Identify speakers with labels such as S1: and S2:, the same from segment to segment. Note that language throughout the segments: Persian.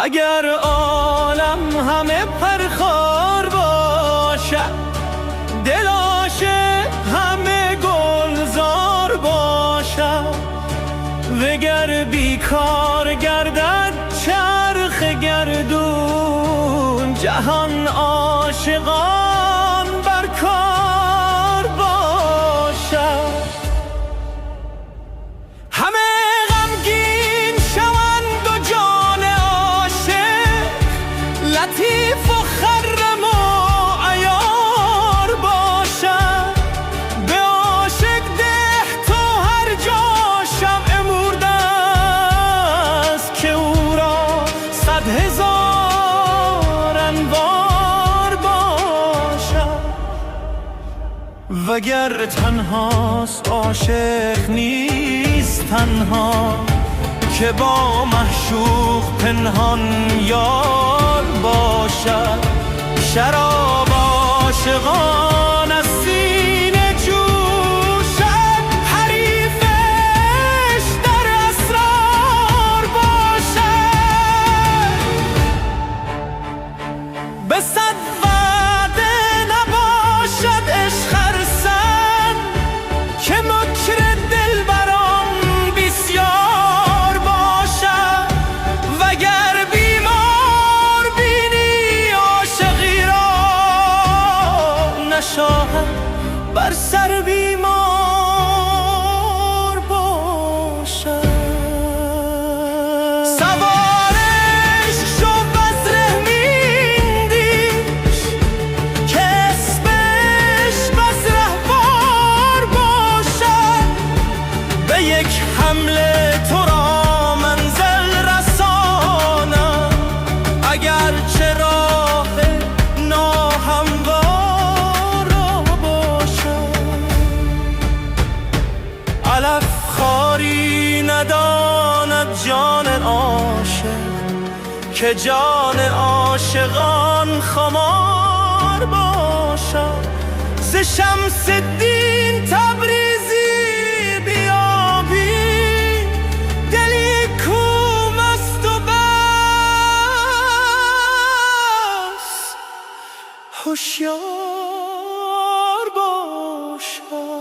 S1: اگر عالم همه پرخار باشد، دل عاشق همه گلزار باشد، وگر بیکار گردد چرخ گردون، جهان عاشقان بر کار باشد. همه غمگین شوند و جان عاشق لطیف و خرم و عیار باشد، به عاشق ده تو هر جا شمع مرده است که او را 100,000 انوار باشد. وگر تنهاست عاشق نیست تنها، که با معشوق پنهان یار باشد. شراب عاشقان از سینه جوشد، حریفش در اسرار باشد. به 100 وعده نباشد عشق ارسن، که مکر دلبران بسیار باشد. وگر بیمار بینی عاشقی را، نشاهد بر سر بیمار باشد. سوار عشق شو وز رحمین دیش، که اسمش بس رهوار باشد. به یک حمله تو را منزل رسانم، اگر چه راه ناهموار باشد. علف خاری نداند جان عاشق، که جان عاشقان خمار باشد. ز شمس الدین تبریزی بیابی، دلی کو مست و بس هوشیار باشد.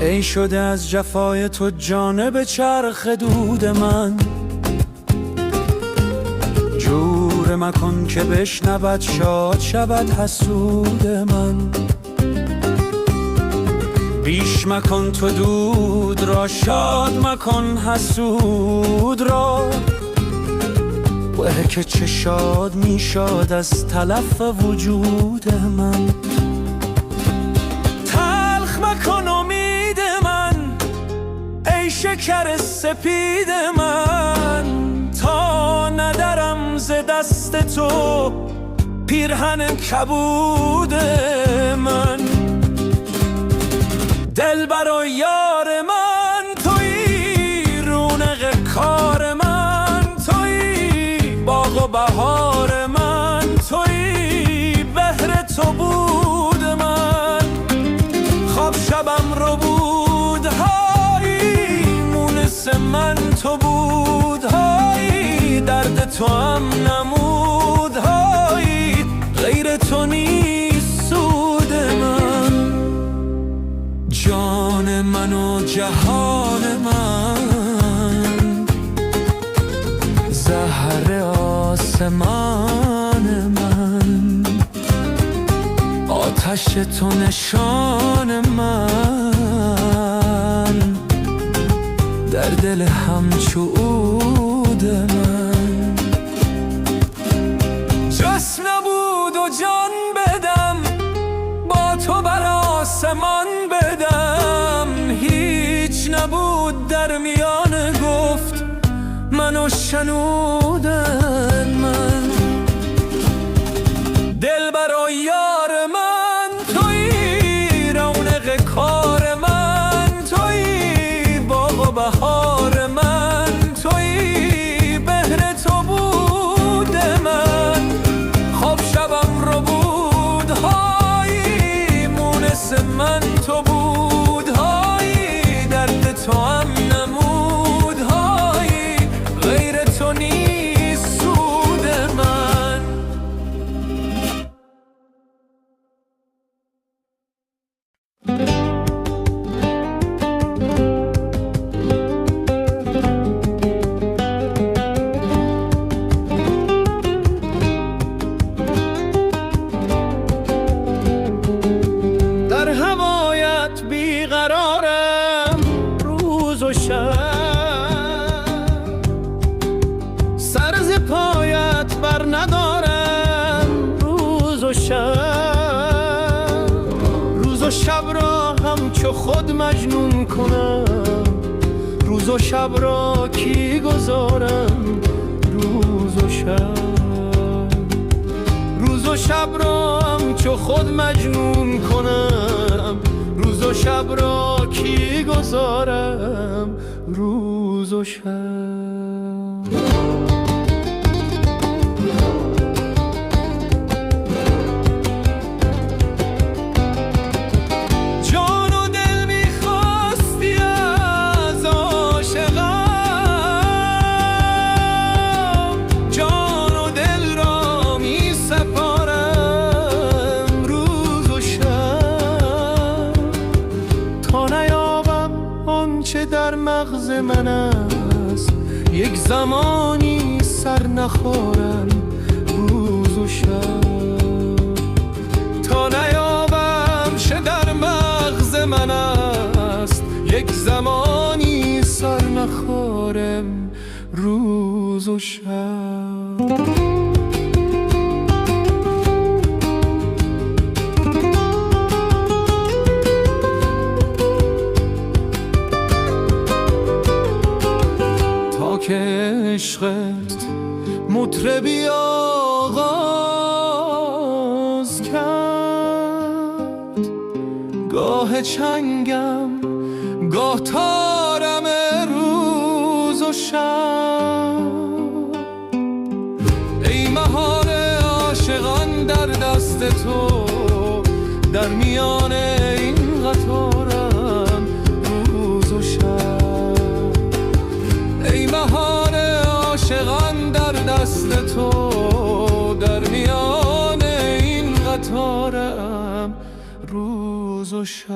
S1: ای شده از جفای تو جانب چرخ دود من، جور مکن که بشنود شاد شود حسود من. بیش مکن تو دود را، شاد مکن حسود را. که چه شاد می شاد از تلف وجود من. تلخ مکن امید من ای شکر سپید من، تا ندرم ز دست تو پیرهن کبود من. دلبر و یار من تویی، رونق کار من تویی، باغ و بهار من تویی، بهر تو بود من. خواب شبم رو بود هایی، مونس من تو بود هایی، درد تو هم نمود هایی، غیر تو نیست سود من. جان جان من و جهان من، زهر آسمان من، آتش تو نشان من، در دل همچو عود من. جس نبود و جان بدم، با تو بر آسمان بدم، هیچ نبود در میان گفت منو شنودن من. دلبر و یار من تویی، رونق کار من تویی، باغ و بهار من تویی، بهر تو بود من، خواب شبم رو بود هایی، مونس من تو بود هایی، درد تو هم نمود هایی، غیر تو نیست سود من. در هوایت بیقرارم روز و شب، سر ز پایت بر ندارم روز و شب، روز و شب را همچو خود مجنون کنم، روز و شب را کی گذارم روز و شب، روز و شب را همچو خود مجنون کنم، روز و شب را کی گذارم روز و شب. جان و دل میخواستی از عاشقم، جان و دل را میسپارم روز و شب، تا نیابم آنچه در مغز من است، یک زمانی سر نخورم روز و شب، تا نیابم چه در مغز من است، یک زمانی سر نخورم روز و شب. تا که عشقت مطربی آغاز کرد، گاه چنگم گاه تارم روز و شب، ای مهار عاشقان در دست تو، در میان این قطارم روز و شب، ای مهار عاشقان در دست تو، در میان این قطارم روز و شب.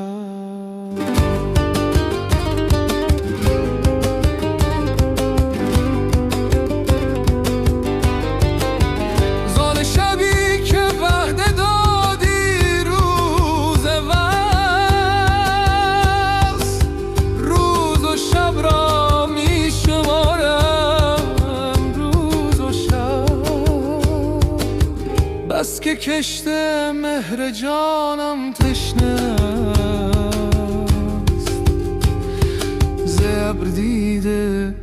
S1: زال شبی که وعده دادی روز وصل، روز و شب را می شمارم روز و شب، بس که کشت مهر جانم تشنه است، ز ابر دیده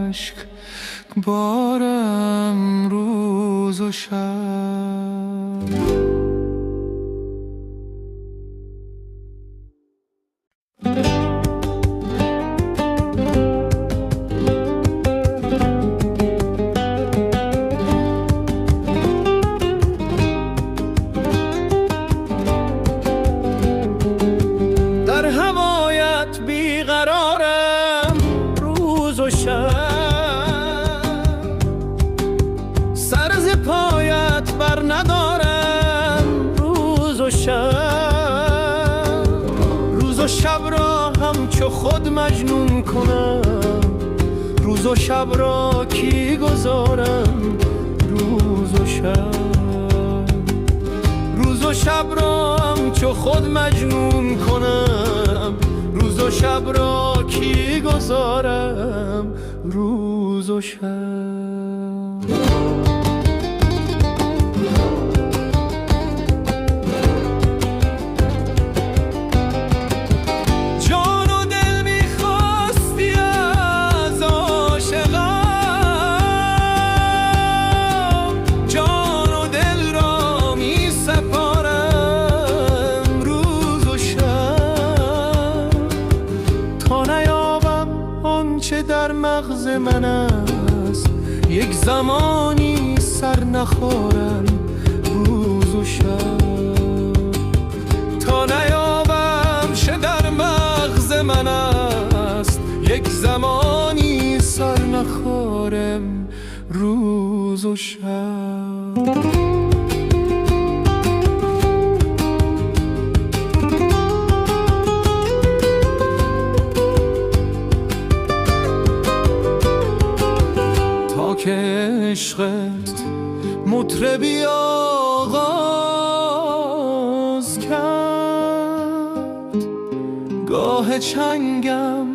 S1: اشک بارم روز و شب. همچو خود مجنون کنم؟ روز و شب را کی گذارم؟ روز و شب را همچو خود مجنون کنم؟ روز و شب را کی گذارم؟ روز و شب. جان و دل میخواستی از عاشقم، جان و دل را میسپارم روز و شب، تا نیابم آنچه در مغز من است. یک زمانی سر نخورم روز و شب، تا نیابم چه در مغز من است. یک زمانی سر نخورم روز و شب. که عشقت مطربی آغاز کرد، گاه چنگم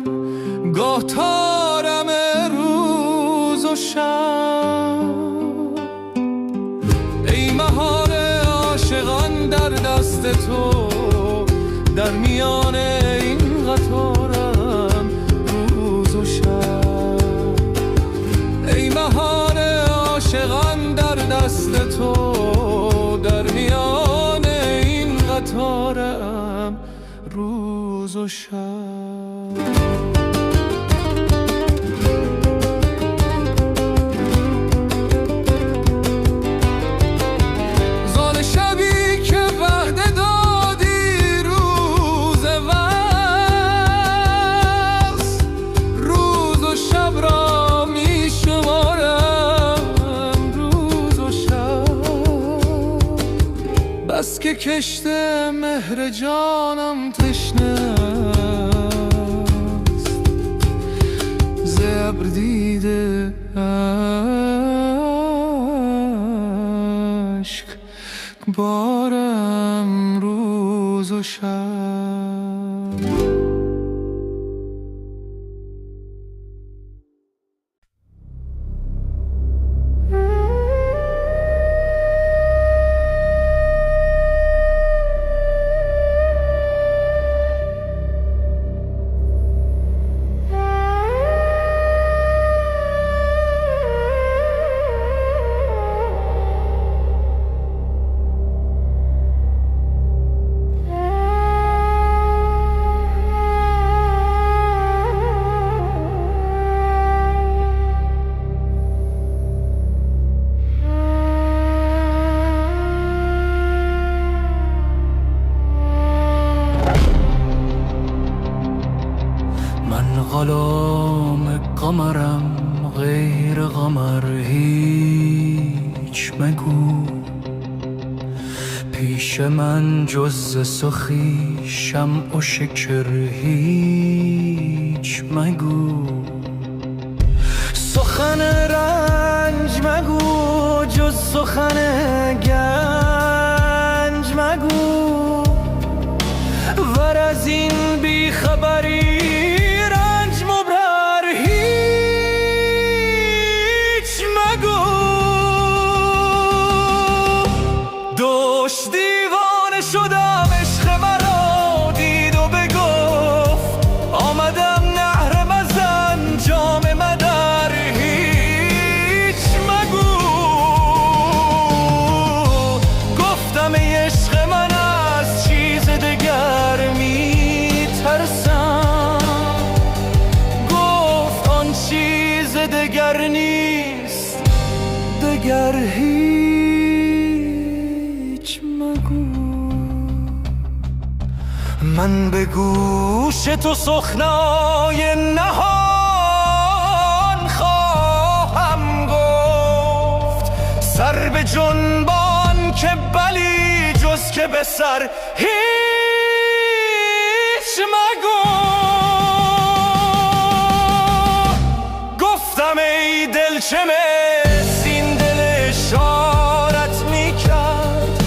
S1: گاه تارم روز و شب. ای مهار عاشقان در دست تو، در میان این قطارم روز و شب. ای مهار عاشقان در دست تو، در میان این قطارم روز و شب. زان شبی که وعده دادی روز وصل، روز و شب را می شمارم روز و شب. بس که کشته مهر جانم تشنه است، ز ابر دیده اشک بارم روز و شب. غلام قمرم غیر قمر هیچ مگو، پیش من جز سخی شمع و شکر هیچ مگو. سخن رنج مگو جز سخن گنج مگو، ور از این بیخبری دگر هیچ مگو. من به گوش تو سخنای نهان خواهم گفت، سر به جنبان که بلی جز که به سر هیچ مگو. چه مسین دل اشارت میکرد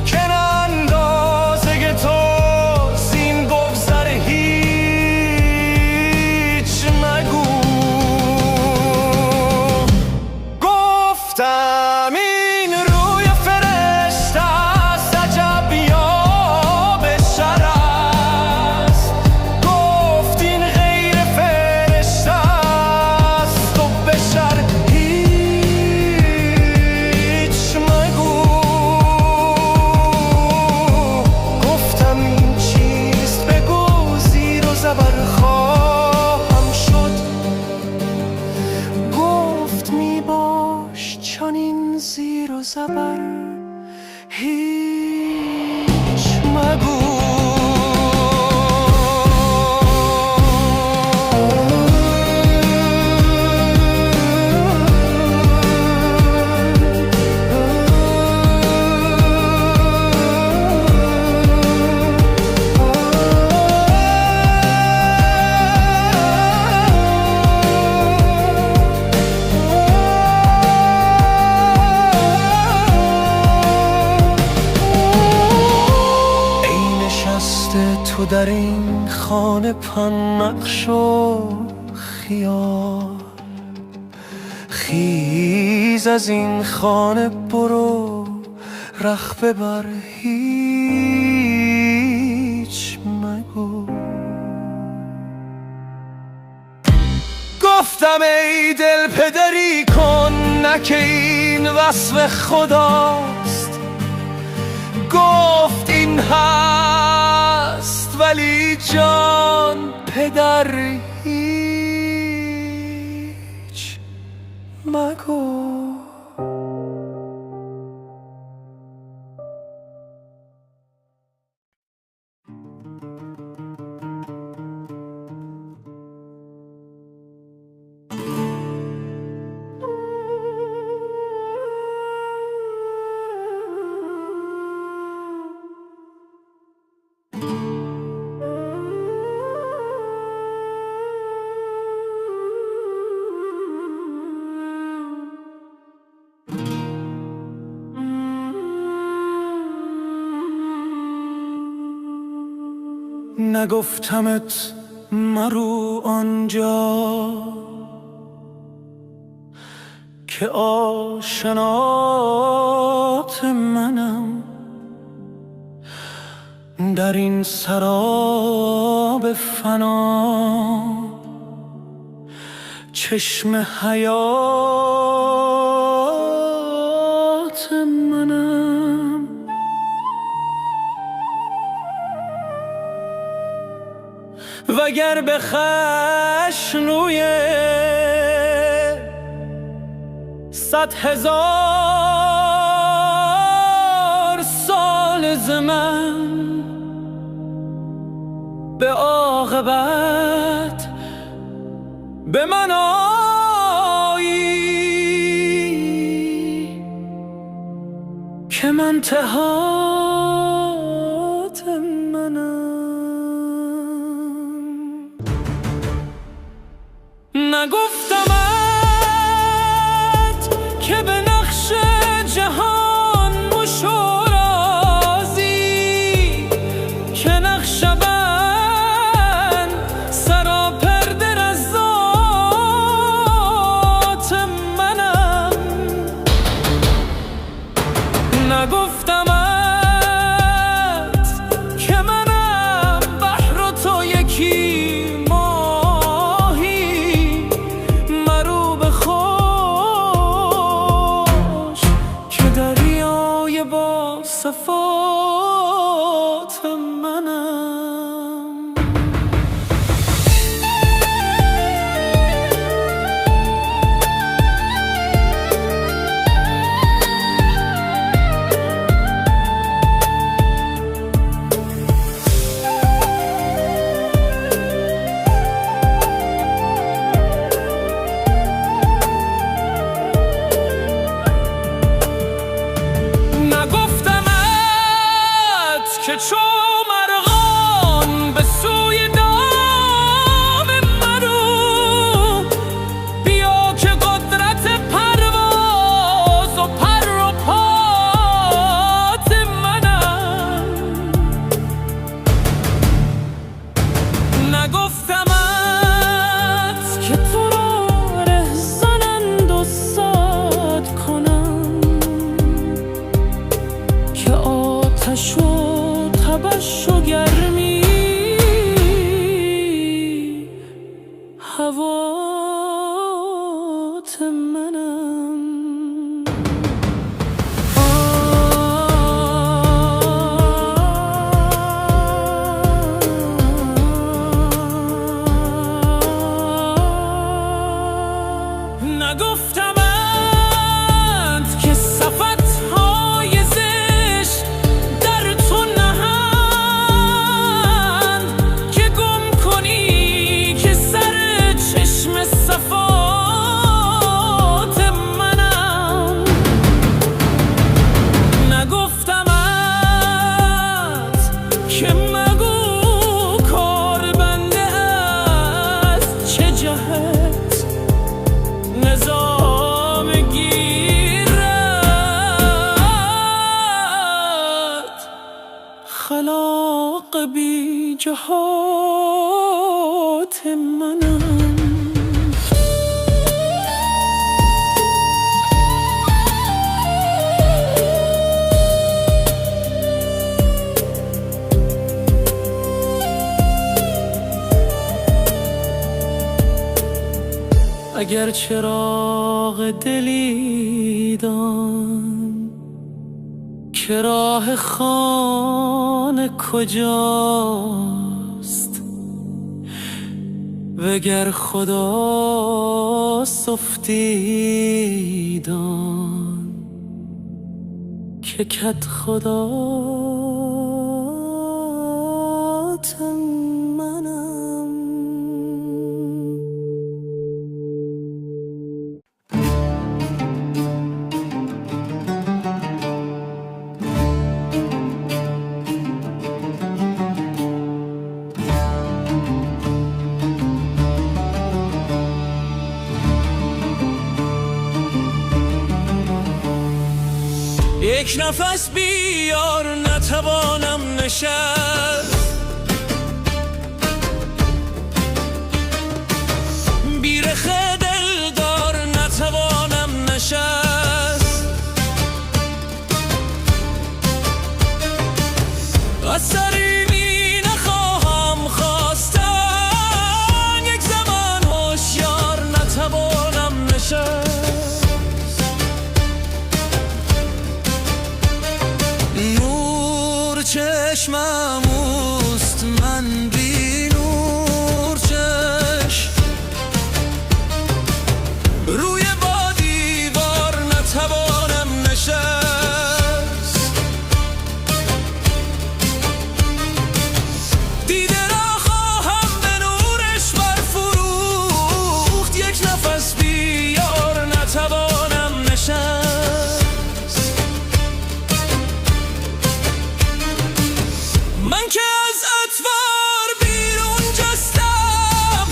S1: که اندازه تو زین بگذر هیچ مگو. گفتم این روی فرشته است، عجب یا بشر است. گفت این غیر فرشته است و بشر هیچ مگو. گفتم این چیست بگو، زیر و زبر خواهم شد. گفت می باش چنین زیر و زبر هیچ مگو. تو در این خانه پن نقش و خیال، خیز از این خانه برو رخ ببر هیچ مگو. گفتم ای دل پدری کن نکه این وصف خداست. گفت این هست ولی جان پدر هیچ مگو. نگفتمت مرو آنجا که آشنات منم، در این سراب فنا چشم حیات منم. وگر به خشنوی 100,000 سال ز من به عاقبت به من آیی که من تهات منم. نگفتمت که به نقش جهان مشو رازی، که نقش بند سراپرده از ذات منم. نگفتمت که منم بحر و تو یکی صفات منم. که چو مرغان به سوی دام مرو، بیا که آتش و تبش و گرمی هوات منم. نگفتمت که صفت‌های زشت در تو نهند که گم کنی که سر چشم صفات منم. نگفتمت که مگو کار بنده از چه جهت نظام گیرد خلاق بی جهات منم. اگر چراغ دلی دان که راه خانه کجاست، وگر خدا صفتی دان که کت خدات منم. یک نفس بیار نتوانم نشست، بیرخ دلدار نتوانم نشست، اثری نخواهم خواستن، یک زمان هوشیار نتوانم نشست. چشمم اوست من بی نور چشم، روی با دیوار نتوانم نشست، دیده را خواهم به نورش برفروخت، یک نفس بیار نتوانم نشست. من که از اطوار بیرون جستم،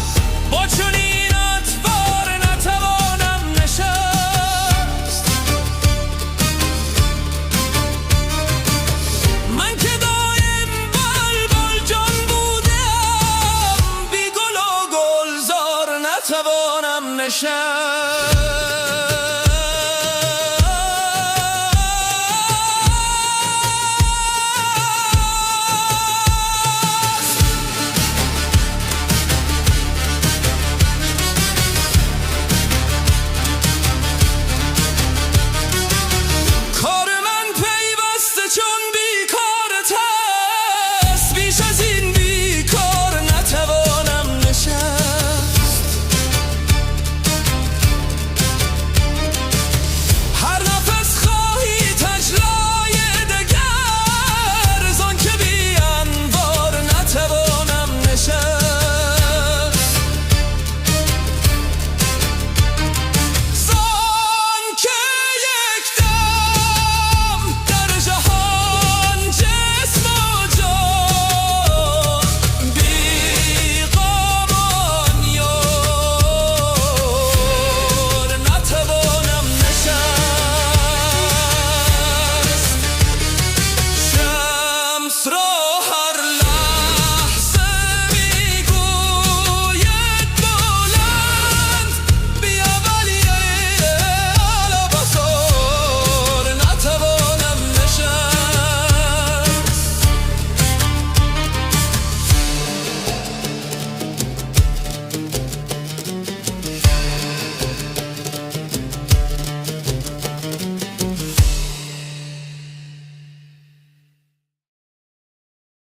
S1: با چنین اطوار نتوانم نشست. من که دایم بلبل جان بودم، بی گل و گلزار نتوانم نشست.